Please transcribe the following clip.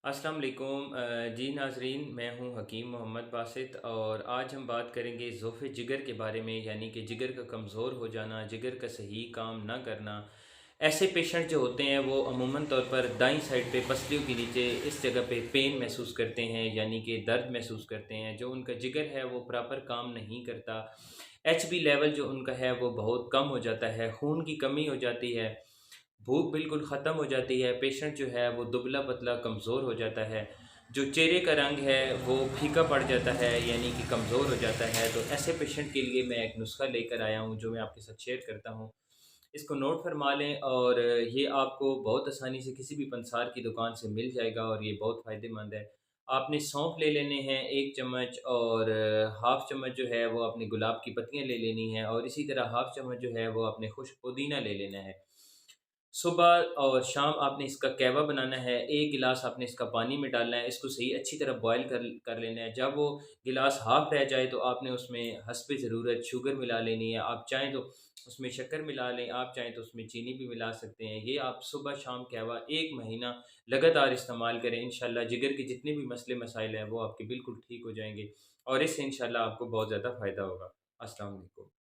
अस्सलाम वालेकुम जी नाज़रीन, मैं हूं हकीम मोहम्मद बासित और आज हम बात करेंगे ज़ोफ़े जिगर के बारे में, यानी कि जिगर का कमज़ोर हो जाना, जिगर का सही काम ना करना। ऐसे पेशेंट जो होते हैं वो अमूमन तौर पर दाईं साइड पे पसलियों के नीचे इस जगह पे पेन महसूस करते हैं, यानी कि दर्द महसूस करते हैं। जो उनका जिगर है वो प्रॉपर काम नहीं करता। एचबी लेवल जो उनका है वो बहुत कम हो जाता है, खून की कमी हो जाती है, भूख बिल्कुल ख़त्म हो जाती है, पेशेंट जो है वो दुबला-पतला कमज़ोर हो जाता है। जो चेहरे का रंग है वो फीका पड़ जाता है, यानी कि कमज़ोर हो जाता है। तो ऐसे पेशेंट के लिए मैं एक नुस्ख़ा लेकर आया हूँ जो मैं आपके साथ शेयर करता हूँ। इसको नोट फरमा लें और ये आपको बहुत आसानी से किसी भी पंसार की दुकान से मिल जाएगा और ये बहुत फ़ायदेमंद है। आपने सौंफ ले लेने हैं 1 चम्मच और हाफ़ चम्मच जो है वो अपनी गुलाब की पत्तियाँ ले लेनी है और इसी तरह हाफ़ चम्मच जो है वो अपने खुश्क पुदीना ले लेना है। सुबह और शाम आपने इसका कहवा बनाना है, 1 गिलास आपने इसका पानी में डालना है, इसको सही अच्छी तरह बॉयल कर कर लेना है। जब वो गिलास हाफ़ रह जाए तो आपने उसमें हस्बे ज़रूरत शुगर मिला लेनी है। आप चाहें तो उसमें शक्कर मिला लें, आप चाहें तो उसमें चीनी भी मिला सकते हैं। ये आप सुबह-शाम कहवा 1 महीना लगातार इस्तेमाल करें। इंशाअल्लाह जिगर के जितने भी मसले मसाइल हैं वो आपके बिल्कुल ठीक हो जाएँगे और इससे इंशाअल्लाह आपको बहुत ज़्यादा फ़ायदा होगा। अस्सलाम वालेकुम।